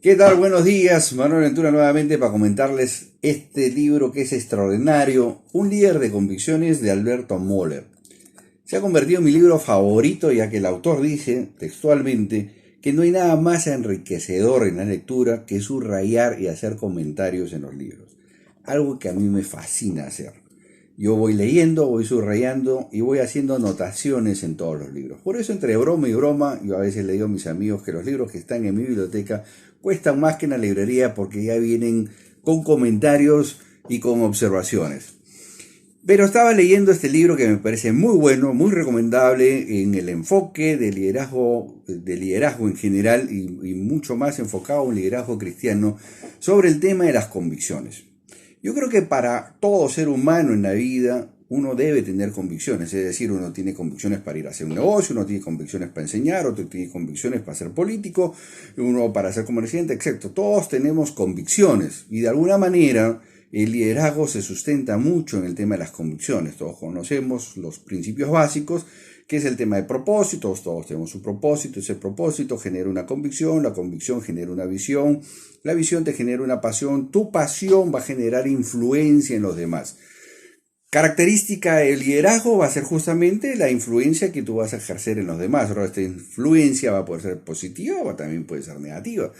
¿Qué tal? Buenos días, Manuel Ventura nuevamente para comentarles este libro que es extraordinario, Un líder de convicciones de Alberto Moller. Se ha convertido en mi libro favorito ya que el autor dice textualmente que no hay nada más enriquecedor en la lectura que subrayar y hacer comentarios en los libros. Algo que a mí me fascina hacer. Yo voy leyendo, voy subrayando y voy haciendo anotaciones en todos los libros. Por eso entre broma y broma, yo a veces le digo a mis amigos que los libros que están en mi biblioteca cuestan más que en la librería porque ya vienen con comentarios y con observaciones. Pero estaba leyendo este libro que me parece muy bueno, muy recomendable en el enfoque de liderazgo en general y mucho más enfocado en liderazgo cristiano sobre el tema de las convicciones. Yo creo que para todo ser humano en la vida uno debe tener convicciones, es decir, uno tiene convicciones para ir a hacer un negocio, uno tiene convicciones para enseñar, otro tiene convicciones para ser político, uno para ser comerciante, etc. Todos tenemos convicciones y de alguna manera el liderazgo se sustenta mucho en el tema de las convicciones. Todos conocemos los principios básicos, que es el tema de propósitos. Todos tenemos un propósito, ese propósito genera una convicción, la convicción genera una visión, la visión te genera una pasión, tu pasión va a generar influencia en los demás. Característica del liderazgo va a ser justamente la influencia que tú vas a ejercer en los demás. Ahora, esta influencia va a poder ser positiva o también puede ser negativa.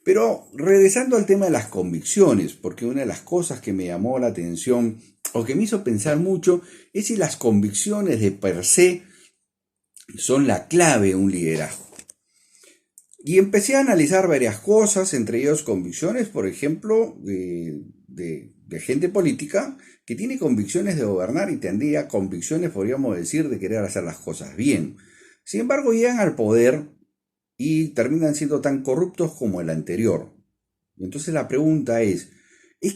Pero regresando al tema de las convicciones, porque una de las cosas que me llamó la atención o que me hizo pensar mucho es si las convicciones de per se son la clave de un liderazgo. Y empecé a analizar varias cosas, entre ellos convicciones, por ejemplo, de gente política que tiene convicciones de gobernar y tendría convicciones, podríamos decir, de querer hacer las cosas bien. Sin embargo, llegan al poder y terminan siendo tan corruptos como el anterior. Entonces la pregunta ¿es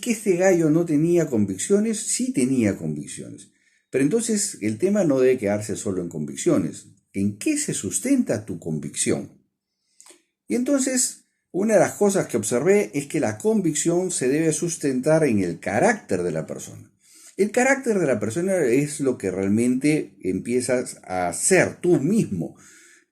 que este gallo no tenía convicciones? Sí tenía convicciones. Pero entonces el tema no debe quedarse solo en convicciones. ¿En qué se sustenta tu convicción? Y entonces, una de las cosas que observé es que la convicción se debe sustentar en el carácter de la persona. El carácter de la persona es lo que realmente empiezas a ser tú mismo.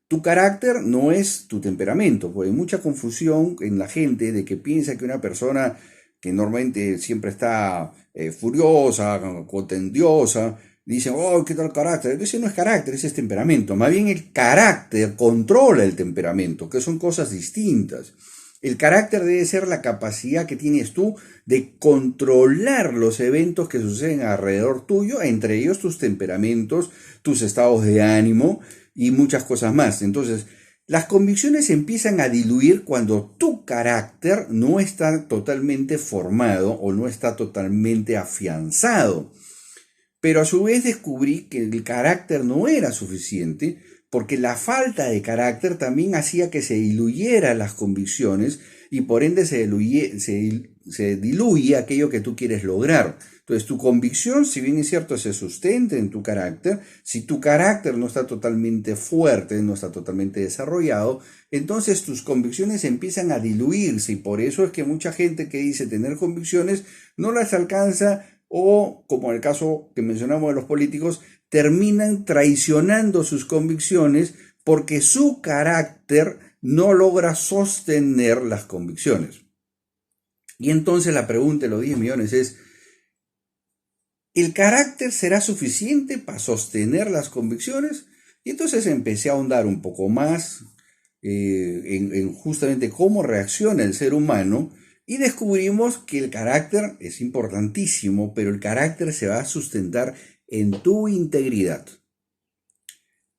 Tu carácter no es tu temperamento, porque hay mucha confusión en la gente de que piensa que una persona que normalmente siempre está furiosa, contendiosa, dicen, oh, ¿qué tal carácter? Ese no es carácter, ese es temperamento. Más bien el carácter controla el temperamento, que son cosas distintas. El carácter debe ser la capacidad que tienes tú de controlar los eventos que suceden alrededor tuyo, entre ellos tus temperamentos, tus estados de ánimo y muchas cosas más. Entonces, las convicciones empiezan a diluir cuando tu carácter no está totalmente formado o no está totalmente afianzado. Pero a su vez descubrí que el carácter no era suficiente porque la falta de carácter también hacía que se diluyeran las convicciones y por ende se diluye aquello que tú quieres lograr. Entonces tu convicción, si bien es cierto, se sustenta en tu carácter, si tu carácter no está totalmente fuerte, no está totalmente desarrollado, entonces tus convicciones empiezan a diluirse y por eso es que mucha gente que dice tener convicciones no las alcanza o, como en el caso que mencionamos de los políticos, terminan traicionando sus convicciones porque su carácter no logra sostener las convicciones. Y entonces la pregunta de los 10 millones es, ¿el carácter será suficiente para sostener las convicciones? Y entonces empecé a ahondar un poco más en justamente cómo reacciona el ser humano y descubrimos que el carácter es importantísimo, pero el carácter se va a sustentar en tu integridad.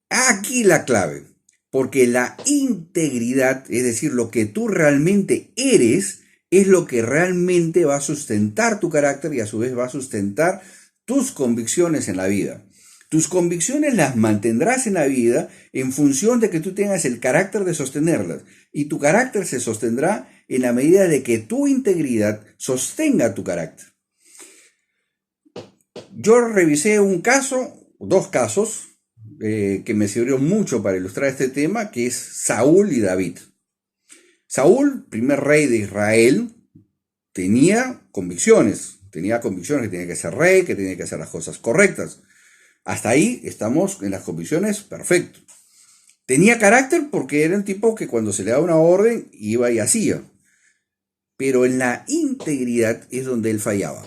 Aquí la clave, porque la integridad, es decir, lo que tú realmente eres, es lo que realmente va a sustentar tu carácter y a su vez va a sustentar tus convicciones en la vida. Tus convicciones las mantendrás en la vida en función de que tú tengas el carácter de sostenerlas. Y tu carácter se sostendrá en la medida de que tu integridad sostenga tu carácter. Yo revisé un caso, dos casos, que me sirvieron mucho para ilustrar este tema, que es Saúl y David. Saúl, primer rey de Israel, tenía convicciones que tenía que ser rey, que tenía que hacer las cosas correctas. Hasta ahí estamos en las convicciones, perfecto. Tenía carácter porque era el tipo que cuando se le daba una orden iba y hacía. pero en la integridad es donde él fallaba.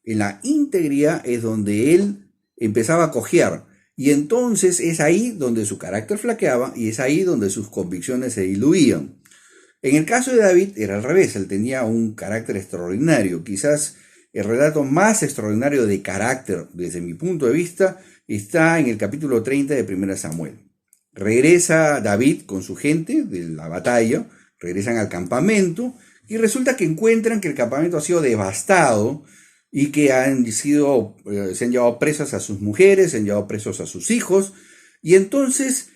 En la integridad es donde él empezaba a cojear. Y entonces es ahí donde su carácter flaqueaba y es ahí donde sus convicciones se diluían. En el caso de David era al revés, él tenía un carácter extraordinario. Quizás el relato más extraordinario de carácter, desde mi punto de vista, está en el capítulo 30 de 1 Samuel. Regresa David con su gente de la batalla, regresan al campamento y resulta que encuentran que el campamento ha sido devastado y que se han llevado presas a sus mujeres, se han llevado presos a sus hijos, y entonces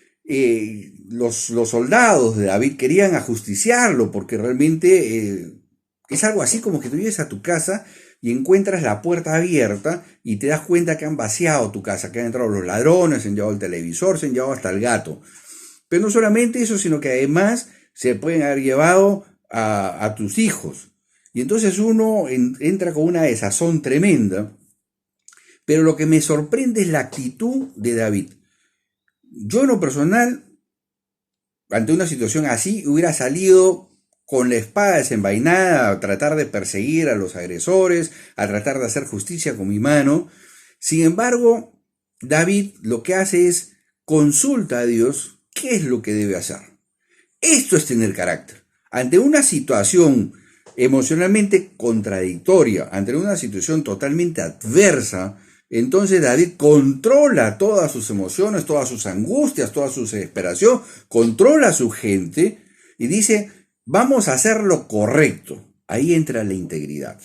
los soldados de David querían ajusticiarlo, porque realmente es algo así como que tú llegues a tu casa y encuentras la puerta abierta y te das cuenta que han vaciado tu casa, que han entrado los ladrones, se han llevado el televisor, se han llevado hasta el gato. Pero no solamente eso, sino que además se pueden haber llevado a tus hijos. Y entonces uno entra con una desazón tremenda, pero lo que me sorprende es la actitud de David. Yo en lo personal, ante una situación así, hubiera salido con la espada desenvainada a tratar de perseguir a los agresores, a tratar de hacer justicia con mi mano. Sin embargo, David lo que hace es consulta a Dios qué es lo que debe hacer. Esto es tener carácter. Ante una situación emocionalmente contradictoria, ante una situación totalmente adversa, entonces David controla todas sus emociones, todas sus angustias, toda su desesperación, controla a su gente y dice, vamos a hacer lo correcto. Ahí entra la integridad.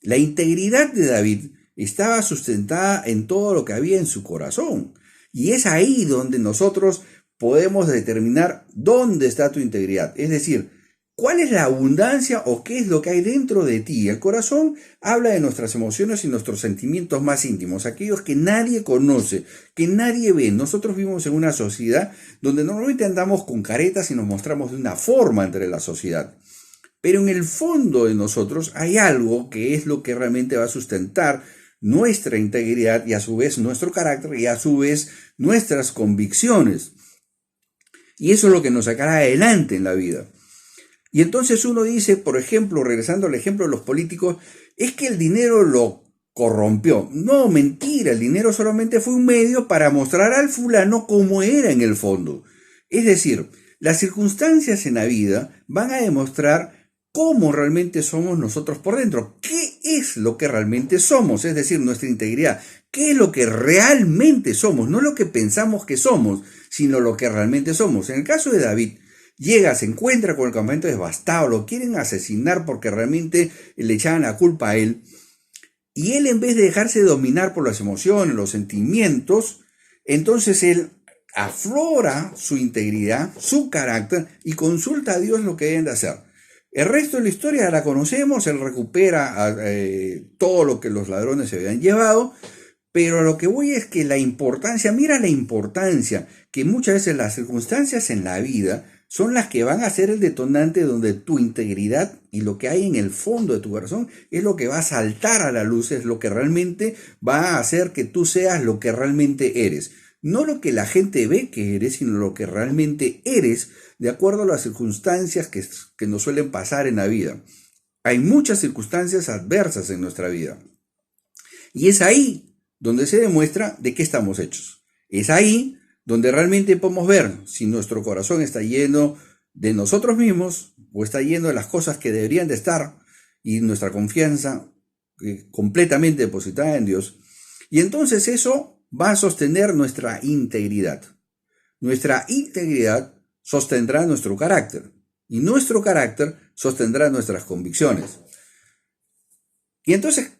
La integridad de David estaba sustentada en todo lo que había en su corazón. Y es ahí donde nosotros podemos determinar dónde está tu integridad. Es decir, ¿cuál es la abundancia o qué es lo que hay dentro de ti? El corazón habla de nuestras emociones y nuestros sentimientos más íntimos, aquellos que nadie conoce, que nadie ve. Nosotros vivimos en una sociedad donde normalmente andamos con caretas y nos mostramos de una forma entre la sociedad. Pero en el fondo de nosotros hay algo que es lo que realmente va a sustentar nuestra integridad y a su vez nuestro carácter y a su vez nuestras convicciones. Y eso es lo que nos sacará adelante en la vida. Y entonces uno dice, por ejemplo, regresando al ejemplo de los políticos, es que el dinero lo corrompió. No, mentira, el dinero solamente fue un medio para mostrar al fulano cómo era en el fondo. Es decir, las circunstancias en la vida van a demostrar cómo realmente somos nosotros por dentro. ¿Qué es lo que realmente somos? Es decir, nuestra integridad. ¿Qué es lo que realmente somos? No lo que pensamos que somos, sino lo que realmente somos. En el caso de David, llega, se encuentra con el campamento devastado, lo quieren asesinar porque realmente le echaban la culpa a él. Y él, en vez de dejarse dominar por las emociones, los sentimientos, entonces él aflora su integridad, su carácter y consulta a Dios lo que deben de hacer. El resto de la historia la conocemos, él recupera todo lo que los ladrones se habían llevado, pero a lo que voy es que la importancia, mira la importancia, que muchas veces las circunstancias en la vida son las que van a ser el detonante donde tu integridad y lo que hay en el fondo de tu corazón es lo que va a saltar a la luz, es lo que realmente va a hacer que tú seas lo que realmente eres. No lo que la gente ve que eres, sino lo que realmente eres de acuerdo a las circunstancias que nos suelen pasar en la vida. Hay muchas circunstancias adversas en nuestra vida. Y es ahí donde se demuestra de qué estamos hechos. Es ahí donde realmente podemos ver si nuestro corazón está lleno de nosotros mismos o está lleno de las cosas que deberían de estar y nuestra confianza completamente depositada en Dios. Y entonces eso va a sostener nuestra integridad. Nuestra integridad sostendrá nuestro carácter y nuestro carácter sostendrá nuestras convicciones. Y entonces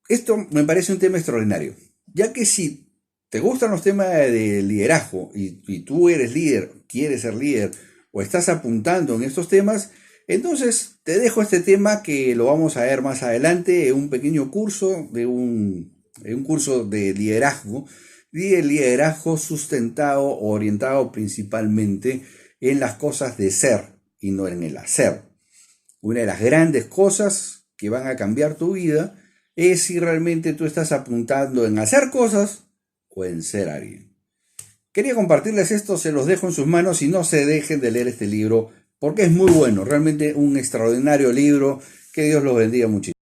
esto me parece un tema extraordinario, ya que si te gustan los temas de liderazgo y tú eres líder, quieres ser líder o estás apuntando en estos temas, entonces te dejo este tema que lo vamos a ver más adelante en un pequeño curso, un curso de liderazgo sustentado, orientado principalmente en las cosas de ser y no en el hacer. Una de las grandes cosas que van a cambiar tu vida es si realmente tú estás apuntando en hacer cosas o en ser alguien. Quería compartirles esto, se los dejo en sus manos y no se dejen de leer este libro porque es muy bueno, realmente un extraordinario libro. Que Dios los bendiga muchísimo.